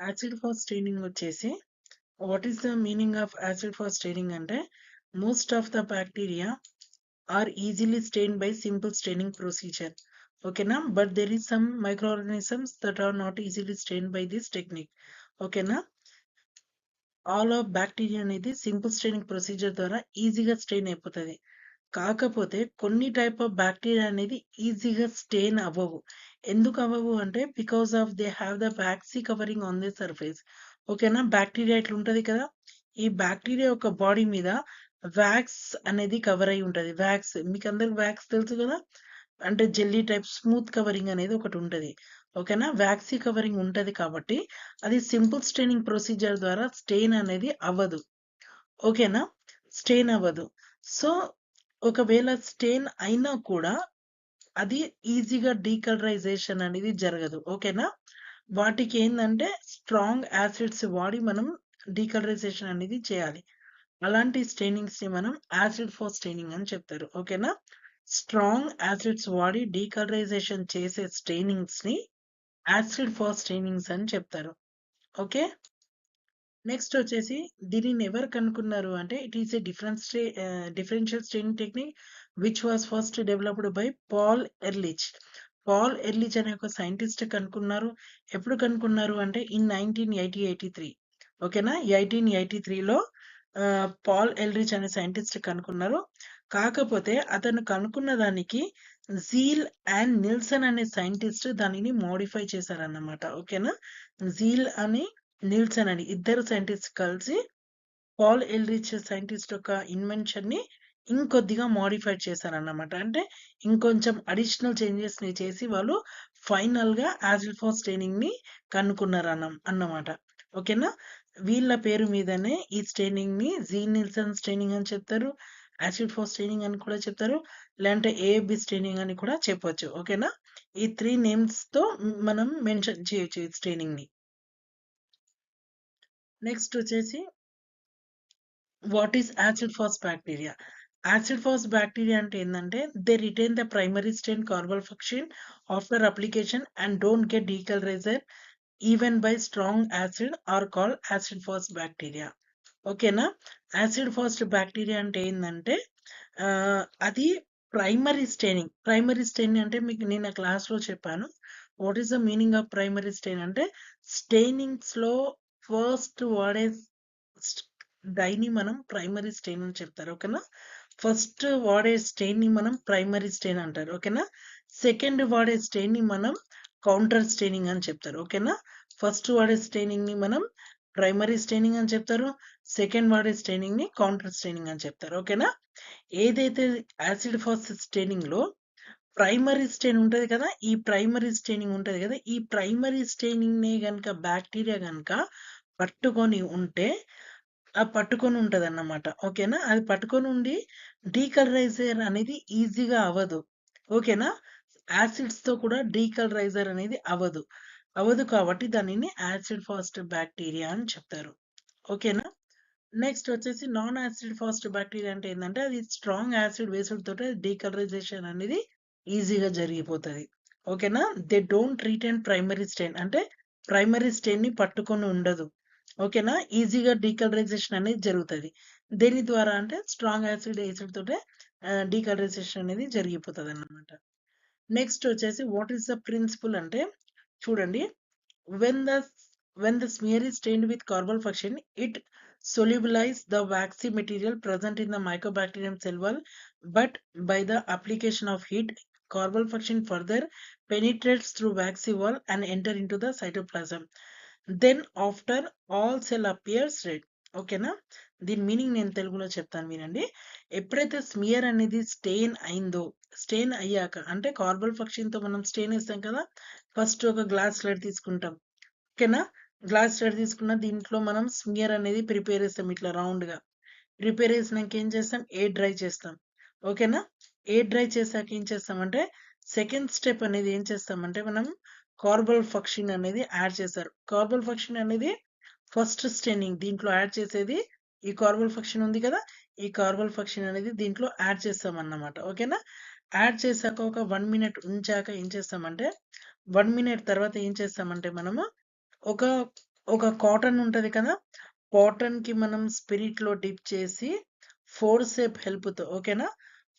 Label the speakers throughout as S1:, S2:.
S1: Acid fast staining వచ్చేసి what is the meaning of acid fast staining అంటే most of the bacteria are easily stain by simple staining procedure. ఓకేనా, but there is some microorganisms that are not easily stain by this technique. ఓకేనా, all of bacteria అనేది simple staining procedure ద్వారా ఈజీగా strain అయిపోతుంది. కాకపోతే కొన్ని type of bacteria అనేది ఈజీగా స్టెయిన్ అవ్వవు. ఎందుకు అవ్వవు అంటే because of they have the waxy covering on the surface. ఓకేనా, బ్యాక్టీరియా ఇట్లా ఉంటది కదా, ఈ బ్యాక్టీరియా యొక్క బాడీ మీద వ్యాక్స్ అనేది కవర్ అయి ఉంటది. వ్యాక్స్ మీకు అందరికి వ్యాక్స్ తెలుసు కదా, అంటే జెల్లీ టైప్ స్మూత్ కవరింగ్ అనేది ఒకటి ఉంటది. ఓకేనా, వ్యాక్సీ కవరింగ్ ఉంటది కాబట్టి అది సింపుల్ స్టెయినింగ్ ప్రొసీజర్ ద్వారా స్టెయిన్ అనేది అవ్వదు. ఓకేనా, స్టెయిన్ అవ్వదు. సో ఒకవేళ స్టెయిన్ అయినా కూడా అది ఈజీగా డీకలరైజేషన్ అనేది జరగదు. ఓకేనా, వాటికి ఏంటంటే స్ట్రాంగ్ యాసిడ్స్ వాడి మనం డీకలరైజేషన్ అనేది చేయాలి. అలాంటి స్టెయినింగ్స్ ని మనం యాసిడ్ ఫాస్ట్ స్టెయినింగ్ అని చెప్తారు. ఓకేనా, స్ట్రాంగ్ యాసిడ్స్ వాడి డీకలరైజేషన్ చేసే స్టెయినింగ్స్ ని యాసిడ్ ఫాస్ట్ స్టెయినింగ్స్ అని చెప్తారు. ఓకే, నెక్స్ట్ వచ్చేసి దీనిని ఎవరు కనుక్కున్నారు అంటే it is a differential staining technique which was first developed by Paul Ehrlich. Paul Ehrlich అనే ఒక సైంటిస్ట్ కనుక్కున్నారు. ఎప్పుడు కనుక్కున్నారు అంటే ఇన్ 1983. ఓకేనా, 1883లో పాల్ ఎల్రిచ్ అనే సైంటిస్ట్ కనుక్కున్నారు. కాకపోతే అతను కనుక్కున్న దానికి జీల్ అండ్ నిల్సన్ అనే సైంటిస్ట్ దానిని మోడిఫై చేశారన్నమాట. ఓకేనా, జీల్ అని నిల్సన్ అని ఇద్దరు సైంటిస్ట్ కలిసి పాల్ ఎల్రిచ్ సైంటిస్ట్ యొక్క ఇన్వెన్షన్ ని ఇంకొద్దిగా మోడిఫై చేశారన్నమాట. అంటే ఇంకొంచెం అడిషనల్ చేంజెస్ ని చేసి వాళ్ళు ఫైనల్ గా యాసిడ్ ఫాస్ట్ స్టెయినింగ్ ని కనుక్కున్నారు అన్నమాట. ఓకేనా, వీళ్ళ పేరు మీదనే ఈ స్టెయినింగ్ ని జీ నిల్సన్ స్టెయినింగ్ అని చెప్తారు, యాసిడ్ ఫాస్ట్ స్టెయినింగ్ అని కూడా చెప్తారు, లేదంటే ఏబి స్టెయినింగ్ అని కూడా చెప్పొచ్చు. ఓకేనా, ఈ 3 నేమ్స్ తో మనం మెన్షన్ చేయొచ్చు ఈ స్టెయినింగ్ ని. నెక్స్ట్ వచ్చేసి what is acid fast bacteria. Acid fast bacteria అంటే ఏంటంటే they retain the primary stain carbol fuchsin after application and don't get decolouriser even by strong acid are called acid fast bacteria. ఓకేనా, acid fast bacteria అంటే ఏంటంటే అది primary staining అంటే మీకు నేను class లో చెప్పాను. What is the meaning of primary stain అంటే స్టెయినింగ్స్ లో ఫస్ట్ వాడే డైని మనం ప్రైమరీ స్టెయిన్ అని చెప్తారు. ఓకేనా, ఫస్ట్ వాడే స్టెయిన్ ని మనం ప్రైమరీ స్టెయిన్ అంటారు. ఓకేనా, సెకండ్ వాడే స్టెయిన్ ని మనం కౌంటర్ స్టెయినింగ్ అని చెప్తారు. ఓకేనా, ఫస్ట్ వాడే స్టెయినింగ్ ని మనం ప్రైమరీ స్టెయినింగ్ అని చెప్తారు, సెకండ్ వాడే స్టెయినింగ్ ని కౌంటర్ స్టెయినింగ్ అని చెప్తారు. ఓకేనా, ఏదైతే యాసిడ్ ఫాస్ట్ స్టెయినింగ్ లో ప్రైమరీ స్టెయిన్ ఉంటది కదా, ఈ ప్రైమరీ స్టెయినింగ్ ఉంటది కదా, ఈ ప్రైమరీ స్టెయినింగ్ ని గనక బ్యాక్టీరియా గనక పట్టుకొని ఉంటే పట్టుకొని ఉంటదన్నమాట. ఓకేనా, అది పట్టుకొని ఉండి డీకలరైజర్ అనేది ఈజీగా అవ్వదు. ఓకేనా, యాసిడ్స్ తో కూడా డీకలరైజర్ అనేది అవ్వదు కాబట్టి దానిని యాసిడ్ ఫాస్ట్ బ్యాక్టీరియా అని చెప్తారు. ఓకేనా, నెక్స్ట్ వచ్చేసి నాన్ యాసిడ్ ఫాస్ట్ బ్యాక్టీరియా అంటే ఏంటంటే అది స్ట్రాంగ్ యాసిడ్ బేస్డ్ తోటి డీకలరైజేషన్ అనేది ఈజీగా జరిగిపోతుంది. ఓకేనా, they don't retain primary stain అంటే ప్రైమరీ స్టెయిన్ ని పట్టుకొని ఉండదు. ఓకేనా, ఈజీగా డీకలరైజేషన్ అనేది జరుగుతుంది. దేని ద్వారా అంటే స్ట్రాంగ్ యాసిడ్ తోటే డీకలరైజేషన్ అనేది జరిగిపోతుంది అన్నమాట. నెక్స్ట్ వచ్చేసి వాట్ ఈస్ ద ప్రిన్సిపల్ అంటే చూడండి, when the when the smear is stained with carbon function, it solubilize the waxy material present in the mycobacterium cell wall, but by the application of heat, carbon function further penetrates through waxy wall and enter into the cytoplasm. Then after all cell appears red. ఓకేనా, దీని meaning నేను తెలుగులో చెప్తాను వినండి. ఎప్పుడైతే smear అనేది strain అయ్యాక అంటే కార్బల్ ఫంక్షన్ తో మనం స్టెయిన్ వేస్తాం కదా, ఫస్ట్ ఒక గ్లాస్ స్లైడ్ తీసుకుంటాం. ఓకేనా, గ్లాస్ స్లైడ్ తీసుకున్న దీంట్లో మనం స్మియర్ అనేది ప్రిపేర్ చేస్తాం ఇట్లా రౌండ్ గా. ప్రిపేర్ చేసినాక ఏం చేస్తాం, ఎయిర్ డ్రై చేస్తాం. ఓకేనా, ఎయిర్ డ్రై చేసాక ఏం చేస్తామంటే సెకండ్ స్టెప్ అనేది ఏం చేస్తామంటే మనం కార్బల్ ఫంక్షన్ అనేది యాడ్ చేస్తారు. కార్బల్ ఫంక్షన్ అనేది ఫస్ట్ స్టెయినింగ్ దీంట్లో యాడ్ చేసేది ఈ కార్బల్ ఫంక్షన్ ఉంది కదా, ఈ కార్బల్ ఫంక్షన్ అనేది దీంట్లో యాడ్ చేస్తాం అన్నమాట. ఓకేనా, యాడ్ చేశాక ఒక 1 మినిట్ ఉంచాక ఏం చేస్తామంటే 1 మినిట్ తర్వాత ఏం చేస్తామంటే మనము ఒక ఒక కాటన్ ఉంటది కదా! కాటన్‌కి మనం స్పిరిట్‌లో డిప్ చేసి ఫోర్సెప్ హెల్ప్‌తో ఓకేనా?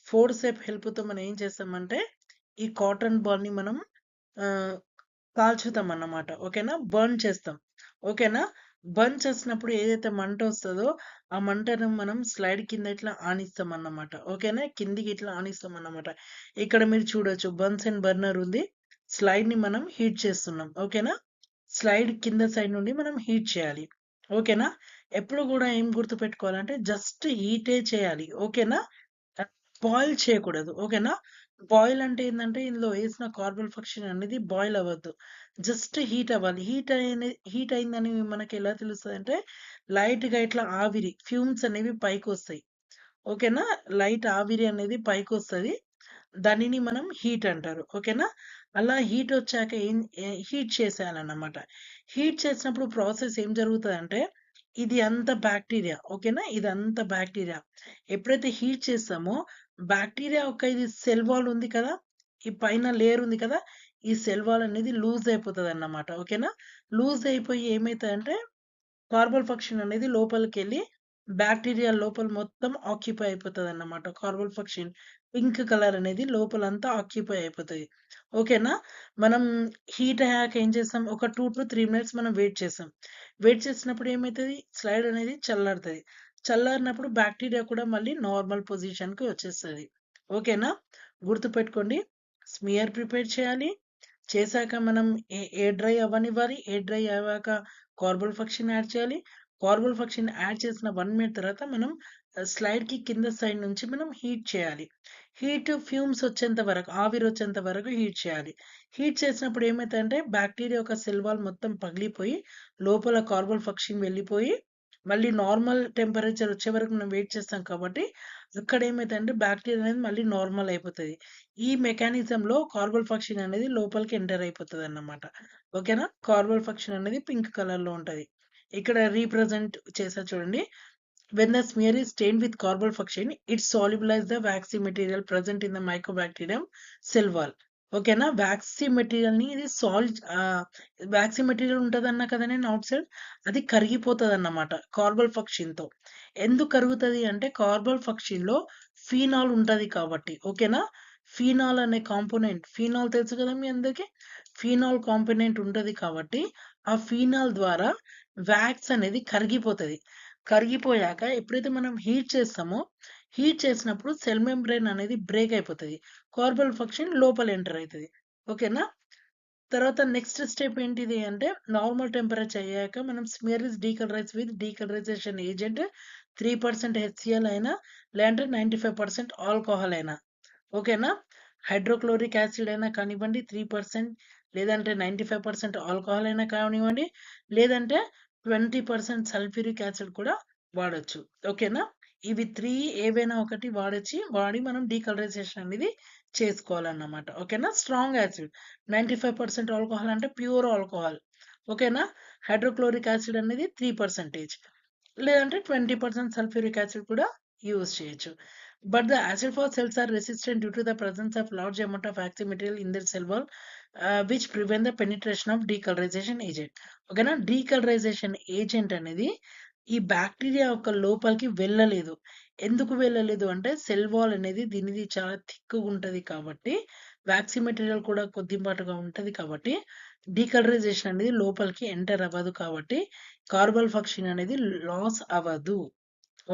S1: ఫోర్సెప్ హెల్ప్‌తో మనం ఏం చేస్తామంటే, ఈ కాటన్ బాల్‌ని మనం ఆహ్, కాల్చుతామన్నమాట. ఓకేనా? బర్న్ చేస్తాం. ఓకేనా? బర్న్ చేసినప్పుడు ఏదైతే మంటొస్తదో, ఆ మంటను మనం స్లైడ్ కింద ఇట్లా ఆనిస్తామన్నమాట. ఓకేనా? కిందికి ఇట్లా ఆనిస్తామన్నమాట. ఇక్కడ మీరు చూడొచ్చు బన్సన్ బర్నర్ ఉంది. స్లైడ్‌ని మనం హీట్ చేస్తున్నాం. ఓకేనా? స్లైడ్ కింద సైడ్ నుండి మనం హీట్ చేయాలి. ఓకేనా? ఎప్పుడు గూడా ఏం గుర్తుపెట్టుకోవాలంటే జస్ట్ హీటే చేయాలి. ఓకేనా? బాయిల్ చేయకూడదు. ఓకేనా? బాయిల్ అంటే ఏందంటే ఇందులో ఏసిన కార్బన్ ఫంక్షన్ అనేది బాయిల్ అవ్వద్దు. జస్ట్ హీట్ అవ్వాలి. హీట్ అయిందని మనకెలా తెలుస్తదంటే లైట్‌గా ఇట్లా ఆవిరి ఫ్యూమ్స్ అనేవి పైకొస్తాయి. ఓకేనా? లైట్ ఆవిరి అనేది పైకొస్తది. దానిని మనం హీట్ అంటారు. ఓకేనా? అలా హీటొచ్చాక హీట్ చేసేయాలన్నమాట. హీట్ చేసినప్పుడు ప్రాసెస్ ఏం జరుగుతదంటే, ఇది అంతా బాక్టీరియా ఓకేనా? ఇదంతా బాక్టీరియా. ఎప్పుడైతే హీట్ చేస్తామో, బాక్టీరియా యొక్క ఇది సెల్ వాల్ ఉంది కదా! ఈ పైన లేయర్ ఉంది కదా! ఈ సెల్ వాల్ అనేది లూజ్ అయిపోతదన్నమాట. ఓకేనా? లూజ్ అయిపోయి ఏమైతదంటే కార్బన్ ఫంక్షన్ అనేది లోపలికెళ్ళి బాక్టీరియా లోపల మొత్తం ఆక్యుపై అయిపోతదన్నమాట. కార్బన్ ఫంక్షన్ పింక్ కలర్ అనేది లోపలంతా ఆక్యుపై అయిపోతది. ఓకేనా? మనం హీట్ అయ్యాక ఏం చేస్తాం ఒక 2-3 మినిట్స్ మనం వెయిట్ చేస్తాం. వెయిట్ చేసినప్పుడు ఏమైతది స్లైడ్ అనేది చల్లారుతది. చల్లారినప్పుడు బాక్టీరియా కూడా మళ్ళీ నార్మల్ పొజిషన్‌కి వచ్చేస్తది. ఓకేనా? గుర్తుపెట్టుకోండి. స్మియర్ ప్రిపేర్ చేయాలి. చేశాక మనం ఎయిర్ డ్రై అవ్వనివ్వాలి. ఎయిర్ డ్రై అయ్యాక కార్బన్ ఫంక్షన్ యాడ్ చేయాలి. కార్బన్ ఫంక్షన్ యాడ్ చేసిన 1 మినిట్ తర్వాత మనం స్లైడ్‌కి కింద సైడ్ నుంచి మనం హీట్ చేయాలి. హీట్ ఫ్యూమ్స్ వచ్చేంత వరకు, ఆవిరొచ్చేంత వరకు హీట్ చేయాలి. హీట్ చేసినప్పుడు ఏమైతదంటే బాక్టీరియా యొక్క సెల్ వాల్ మొత్తం పగిలిపోయి, లోపల కార్బన్ ఫంక్షన్ వెళ్ళిపోయి, మళ్ళీ నార్మల్ టెంపరేచర్ వచ్చే వరకు మనం వెయిట్ చేస్తాం కాబట్టి, అక్కడ ఏమైతదంటే బాక్టీరియా అనేది మళ్ళీ నార్మల్ అయిపోతది. ఈ మెకానిజంలో కార్బన్ ఫంక్షన్ అనేది లోపలికి ఎంటర్ అయిపోతదన్నమాట. ఓకేనా? కార్బన్ ఫంక్షన్ అనేది పింక్ కలర్‌లో ఉంటది. ఇక్కడ రిప్రజెంట్ చేశా చూడండి. When the smear is stained with carbon function, it solubilize the waxy material present in the Mycobacterium cell wall. ఓకేనా? వాక్సీ మెటీరియల్‌ని ఇది వాక్సీ మెటీరియల్ ఉంటదన్నా కదా నేను ఔట్ సైడ్. అది కరిగిపోతదన్నమాట కార్బన్ ఫంక్షన్‌తో. ఎందుకు కరుగుతది అంటే కార్బన్ ఫంక్షన్‌లో ఫీనాల్ ఉంటది కాబట్టి. ఓకేనా? ఫీనాల్ అనే కాంపోనెంట్ ఫీనాల్ తెలుసు కదా మీ అందరికి. ఫీనాల్ కాంపోనెంట్ ఉంటది కాబట్టి, ఆ ఫీనాల్ ద్వారా వాక్స్ అనేది కరిగిపోతది. కరిగిపోయాక ఎప్పుడైతే మనం హీట్ చేస్తామో, హీట్ చేసినప్పుడు సెల్ మెంబ్రేన్ అనేది బ్రేక్ అయిపోతది. కార్బన్ ఫంక్షన్ లోపల ఎంటర్ అయితది. ఓకేనా? తర్వాత నెక్స్ట్ స్టెప్ ఏంటిది అంటే నార్మల్ టెంపరేచర్ అయ్యాక మనం smear is decolourise with decolourisation agent 3% HCL అయినా లేదంటే 95% ఆల్కహాల్ అయినా. ఓకేనా? హైడ్రోక్లోరిక్ యాసిడ్ అయినా కానివ్వండి 3% లేదంటే 95% ఆల్కహాల్ అయినా కానివ్వండి, లేదంటే 20% సల్ఫ్యూరిక్ యాసిడ్ కూడా వాడొచ్చు. ఓకేనా? ఇవి 3 ఏవైనా ఒకటి వాడి మనం డీకలరైజేషన్ అనేది చేసుకోవాలన్నమాట. ఓకేనా? స్ట్రాంగ్ యాసిడ్ 95% ఆల్కహాల్ అంటే ప్యూర్ ఆల్కహాల్. ఓకేనా? హైడ్రోక్లోరిక్ యాసిడ్ అనేది 3% లేదంటే 20% సల్ఫ్యూరిక్ యాసిడ్ కూడా యూజ్ చేయొచ్చు. But the acid fast cells are resistant due to the presence of large amount of active material in their cell wall, which prevent the penetration of decolorization agent. ఓకేనా? డీకలరైజేషన్ agent అనేది ఈ bacteria యొక్క లోపలికి వెళ్ళలేదు. ఎందుకు వెళ్ళలేదు అంటే సెల్ వాల్ అనేది దీనిది చాలా థిక్‌గా ఉంటది కాబట్టి, వాక్సీ మెటీరియల్ కూడా కొద్దిపాటుగా ఉంటది కాబట్టి, డీకలరైజేషన్ అనేది లోపలికి ఎంటర్ అవ్వదు కాబట్టి, కార్బన్ ఫంక్షన్ అనేది లాస్ అవ్వదు.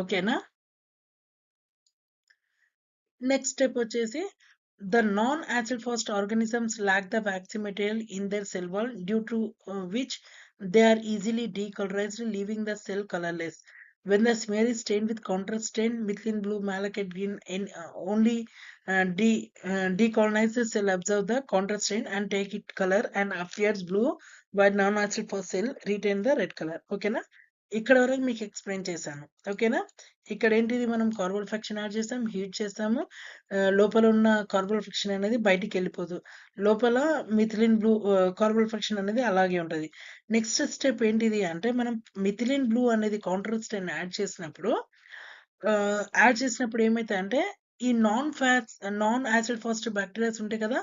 S1: ఓకేనా? నెక్స్ట్ స్టెప్ వచ్చేసి the non acid fast organisms lack the waxy material in their cell wall due to which they are easily decolourised leaving the cell colourless. When the smear is stained with contrast stain, methylene blue, malachite green, and only decolonize the cell, absorb the contrast stain and take it color and appears blue, while non-acid fast cell retain the red color. ఓకేనా? ఇక్కడ వరకు మీకు explain చేశాను. ఓకేనా? ఇక్కడేంటిది మనం carbon function add చేసాం, heat చేసాము. లోపల ఉన్న కార్బన్ ఫంక్షన్ అనేది బయటికెళ్ళిపోదు. లోపల కార్బన్ ఫంక్షన్ అనేది అలాగే ఉంటది. నెక్స్ట్ స్టెప్ ఏంటిది అంటే మనం మిథిలిన్ బ్లూ అనేది కాంట్రాస్ట్ అని యాడ్ చేసినప్పుడు ఏమైతదంటే ఈ నాన్ యాసిడ్ ఫాస్ట్ బాక్టీరియాస్ ఉంటాయి కదా!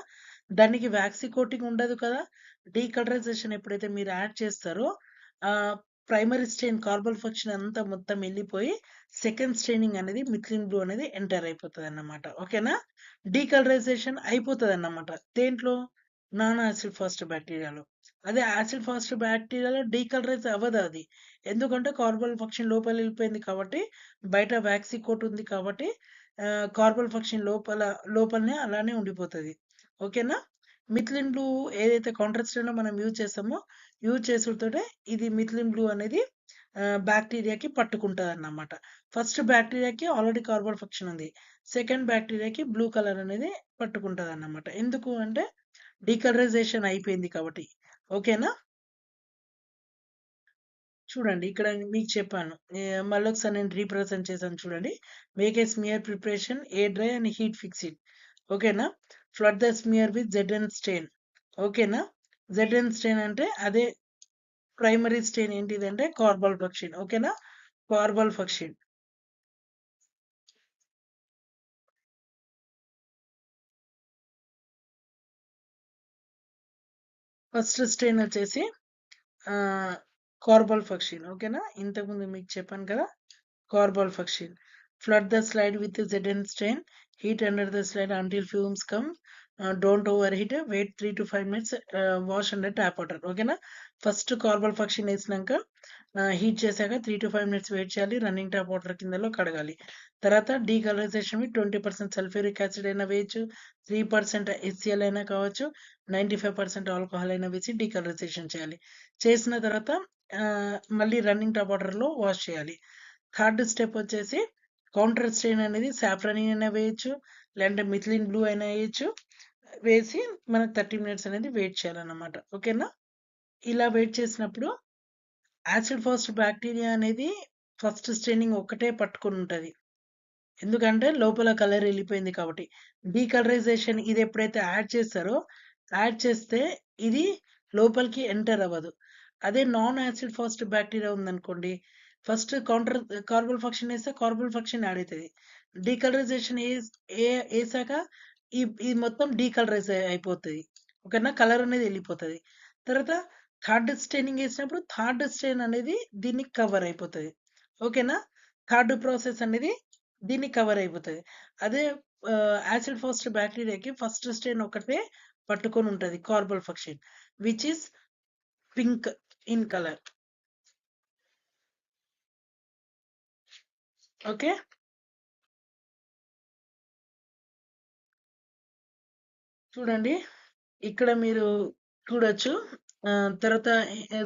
S1: దానికి వ్యాక్సి కోటింగ్ ఉండదు కదా! డీకలరైజేషన్ ఎప్పుడైతే మీరు యాడ్ చేస్తారో ప్రైమరీ స్టెయిన్ కార్బన్ ఫంక్షన్ అంతా మొత్తం వెళ్ళిపోయి సెకండ్ స్టెయినింగ్ అనేది మిథిలిన్ బ్లూ అనేది ఎంటర్ అయిపోతదన్నమాట. ఓకేనా? డీకలరైజేషన్ అయిపోతదన్నమాట. దేంట్లో? నాన్ యాసిడ్ ఫాస్ట్ బ్యాక్టీరియాలో. అదే యాసిడ్ ఫాస్ట్ బ్యాక్టీరియాలో డీకలరైజ్ అవ్వదది. ఎందుకంటే కార్బన్ ఫంక్షన్ లోపలెళ్ళిపోయింది కాబట్టి, బయట వ్యాక్సీ కోట్ ఉంది కాబట్టి కార్బన్ ఫంక్షన్ లోపలనే అలానే ఉండిపోతది. ఓకేనా? మిథిలిన్ బ్లూ ఏదైతే కౌంటర్ స్ట్రెయిన్‌లో మనం యూజ్ చేసామో, యూజ్ చేసుడుతోటే ఇది మిథిలిన్ బ్లూ అనేది బ్యాక్టీరియాకి పట్టుకుంటదన్నమాట. ఫస్ట్ బ్యాక్టీరియాకి ఆల్రెడీ కార్బన్ ఫంక్షన్ ఉంది. సెకండ్ బ్యాక్టీరియాకి బ్లూ కలర్ అనేది పట్టుకుంటదన్నమాట. ఎందుకు అంటే డీకలరైజేషన్ అయిపోయింది కాబట్టి. ఓకేనా? చూడండి ఇక్కడ మీకు చెప్పాను. మళ్ళొకసారి నేను రీప్రజెంట్ చేశాను చూడండి. Make a smear preparation, air dry and heat fix it. ఓకేనా? ఫ్లడ్ ద స్మియర్ విత్ జెడెన్ స్టెయిన్. ఓకేనా? జెడెన్ స్టెయిన్ అంటే అదే ప్రైమరీ స్టెయిన్ ఏంటిదంటే కార్బల్ ఫంక్షన్. ఓకేనా? Carbol fuchsin. ఫస్ట్ స్టెయిన్ వచ్చేసి కార్బల్ ఫంక్షన్. ఓకేనా? ఇంతకుముందు మీకు చెప్పాను కదా! Corbel function. Flood the slide with Zn stain. Heat under the slide until fumes come. Don't overheat. Wait 3 to 5 minutes. Wash under tap water. ఓకేనా? First carpal function వేసినాక heat చేశాక 3 to 5 minutes wait చేయాలి. Running tap water కిందలో కడగాలి. తర్వాత డీకలరైజేషన్ with 20% sulphuric acid అయినా వేయచ్చు. 3% HCl అయినా కావచ్చు. 95% ఆల్కహాల్ అయినా వేసి డీకలరైజేషన్ చేయాలి. చేసిన తర్వాత మళ్ళీ రన్నింగ్ టాప్ వాటర్‌లో వాష్ చేయాలి. థర్డ్ స్టెప్ వచ్చేసి కౌంటర్ స్టెయిన్ అనేది సాఫ్రాన్ అయినా వేయొచ్చు. లేదంటే మిథిలిన్ బ్లూ అయినా వేయొచ్చు. వేసి మనకు 30 మినిట్స్ అనేది వెయిట్ చేయాలన్నమాట. ఓకేనా? ఇలా వెయిట్ చేసినప్పుడు యాసిడ్ ఫాస్ట్ బ్యాక్టీరియా అనేది ఫస్ట్ స్టెయినింగ్ ఒక్కటే పట్టుకొని ఉంటది. ఎందుకంటే లోపల కలర్ ఎళ్ళిపోయింది కాబట్టి. డీకలరైజేషన్ ఇది ఎప్పుడైతే యాడ్ చేస్తారో, యాడ్ చేస్తే ఇది లోపలికి ఎంటర్ అవ్వదు. అదే నాన్ యాసిడ్ ఫాస్ట్ బ్యాక్టీరియా ఉందనుకోండి, ఫస్ట్ కార్బల్ ఫంక్షన్ ఏస్తే కార్బల్ ఫంక్షన్ యాడ్ అయితది. డీకలరైజేషన్ ఏసాక ఈ మొత్తం డీకలరైజ్ అయిపోతది. ఓకేనా? కలర్ అనేది ఎళ్ళిపోతది. తర్వాత థర్డ్ స్టెయినింగ్ ఏసినప్పుడు థర్డ్ స్టెయిన్ అనేది దీన్ని కవర్ అయిపోతది. ఓకేనా? థర్డ్ ప్రాసెస్ అనేది దీన్ని కవర్ అయిపోతది. అదే యాసిడ్ ఫాస్ట్ బ్యాక్టీరియాకి ఫస్ట్ స్టెయిన్ ఒకటే పట్టుకొని ఉంటది carbol function. Which is pink in colour. Okay. చూడండి. ఇక్కడ మీరు చూడొచ్చు. తర్వాత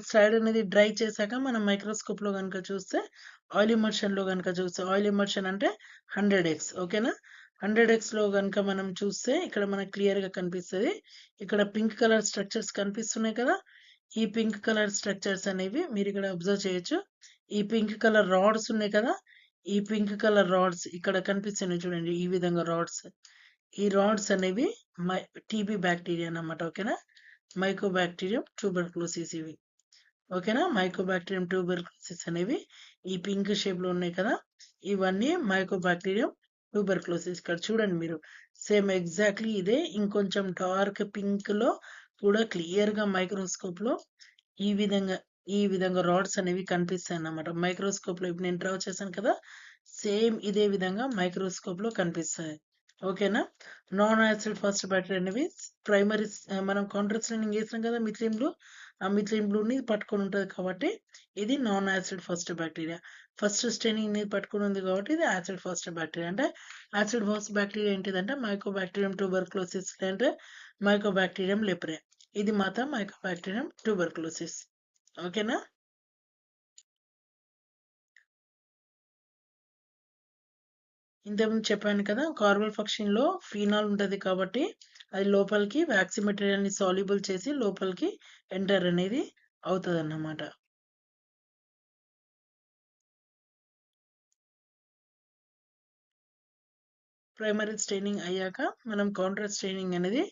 S1: స్లైడ్ అనేది డ్రై చేశాక మనం మైక్రోస్కోప్‌లో గనుక చూస్తే ఆయిల్ ఇమర్షన్‌లో గనుక చూస్తే ఆయిల్ ఇమర్షన్ అంటే 100x ఓకేనా? 100xలో గనుక మనం చూస్తే ఇక్కడ మనకు క్లియర్‌గా కనిపిస్తది. ఇక్కడ పింక్ కలర్ స్ట్రక్చర్స్ కనిపిస్తున్నాయి కదా! ఈ పింక్ కలర్ స్ట్రక్చర్స్ అనేవి మీరిక్కడ అబ్జర్వ్ చేయొచ్చు. ఈ పింక్ కలర్ రాడ్స్ ఉన్నాయి కదా! ఈ పింక్ కలర్ రాడ్స్ ఇక్కడ కనిపిస్తున్నాయి చూడండి. ఈ విధంగా రాడ్స్. ఈ రాడ్స్ అనేవి మై టీబీ బ్యాక్టీరియా అన్నమాట. ఓకేనా? మైకోబాక్టీరియం ట్యూబర్క్లోసిస్ ఇవి. ఓకేనా? మైకోబాక్టీరియం ట్యూబర్క్లోసిస్ అనేవి ఈ పింక్ షేప్‌లో ఉన్నాయి కదా! ఇవన్నీ మైకోబాక్టీరియం ట్యూబర్క్లోసిస్. ఇక్కడ చూడండి మీరు. సేమ్ ఎగ్జాక్ట్‌లీ ఇదే ఇంకొంచెం డార్క్ పింక్‌లో కూడా క్లియర్‌గా మైక్రోస్కోప్‌లో ఈ విధంగా, ఈ విధంగా రాడ్స్ అనేవి కనిపిస్తాయన్నమాట. మైక్రోస్కోప్‌లో ఇప్పుడు నేను డ్రా చేశాను కదా! సేమ్ ఇదే విధంగా మైక్రోస్కోప్‌లో కనిపిస్తాయి. ఓకేనా? నాన్ యాసిడ్ ఫాస్ట్ బ్యాక్టీరియా అనేవి మనం కౌంటర్ స్టెయినింగ్ చేసాం కదా మిథిలిన్ బ్లూ. ఆ మిథిలిన్ బ్లూని పట్టుకొని ఉంటది కాబట్టి ఇది non acid fast bacteria. First స్టెయినింగ్‌ని పట్టుకొని ఉంది కాబట్టి ఇది యాసిడ్ ఫాస్ట్ బ్యాక్టీరియా. అంటే యాసిడ్ ఫాస్ట్ బ్యాక్టీరియా ఏంటిదంటే మైకోబాక్టీరియం ట్యూబర్క్లోసిస్ లేదంటే మైకోబాక్టీరియం లెప్రే. ఇది మాత్రం మైకోబాక్టీరియం ట్యూబర్క్లోసిస్. ఓకేనా? ఇంతకుముందు చెప్పాను కదా! కార్బల్ ఫంక్షన్‌లో ఫీనాల్ ఉంటది కాబట్టి, అది లోపలికి వ్యాక్సి మెటీరియల్‌ని సాల్యుబుల్ చేసి లోపలికి ఎంటర్ అనేది అవుతదన్నమాట. ప్రైమరీ స్టెయినింగ్ అయ్యాక మనం కౌంటర్ స్టెయినింగ్ అనేది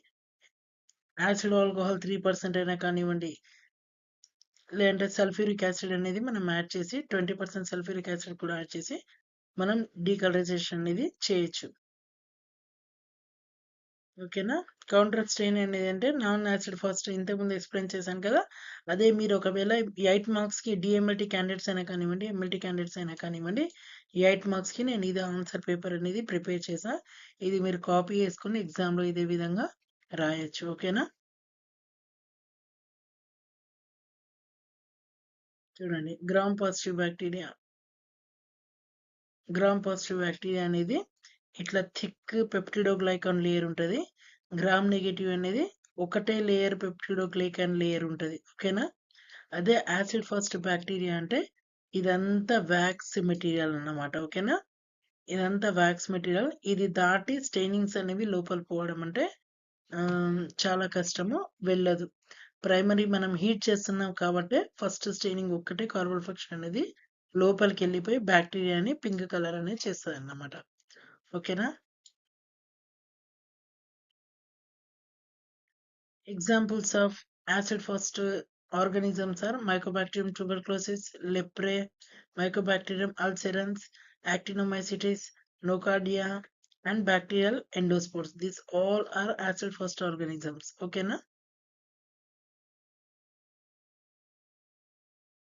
S1: యాసిడ్ ఆల్కహాల్ 3% అయినా కానివ్వండి, లేదంటే సల్ఫ్యూరిక్ యాసిడ్ అనేది మనం యాడ్ చేసి 20% సల్ఫ్యూరిక్ యాసిడ్ కూడా యాడ్ చేసి మనం డీకలరైజేషన్ అనేది చేయొచ్చు. ఓకేనా? కౌంటర్ స్ట్రెయిన్ అనేదంటే నాన్ యాసిడ్ ఫాస్ట్ ఇంతకుముందు ఎక్స్‌ప్లెయిన్ చేశాను కదా! అదే మీరు ఒకవేళ ఈ 8 మార్క్స్‌కి డీఎంఎల్టీ క్యాండిడేట్స్ అయినా కానివ్వండి, ఎంఎల్టీ క్యాండిడేట్స్ అయినా కానివ్వండి, ఈ 8 మార్క్స్‌కి నేను ఇది ఆన్సర్ పేపర్ అనేది ప్రిపేర్ చేశా. ఇది మీరు కాపీ చేసుకొని ఎగ్జామ్‌లో ఇదే విధంగా రాయొచ్చు. ఓకేనా? చూడండి గ్రామ్ పాజిటివ్ బ్యాక్టీరియా అనేది ఇట్లా థిక్ పెప్టిడోగ్లైకాన్ లేయర్ ఉంటది. గ్రామ్ నెగెటివ్ అనేది ఒకటే లేయర్ పెప్టిడోగ్లైకాన్ లేయర్ ఉంటది. ఓకేనా? అదే యాసిడ్ ఫస్ట్ బ్యాక్టీరియా అంటే ఇదంతా వ్యాక్స్ మెటీరియల్ అన్నమాట. ఓకేనా? ఇదంతా వ్యాక్స్ మెటీరియల్. ఇది దాటి స్టెయినింగ్స్ అనేవి లోపలికి పోవడం అంటే చాలా కష్టము. వెళ్ళదు. ప్రైమరీ మనం హీట్ చేస్తున్నాం కాబట్టే ఫస్ట్ స్టెయినింగ్ ఒక్కటే కార్బన్ ఫంక్షన్ అనేది లోపలికెళ్ళిపోయి బ్యాక్టీరియాని పింక్ కలర్ అనేది చేస్తదన్నమాట. ఓకేనా? Examples of acid-fast organisms are Mycobacterium tuberculosis, Leprae, Mycobacterium ulcerans, Actinomycetes, Nocardia, and bacterial endospores. These all are acid-fast organisms. Okay, na?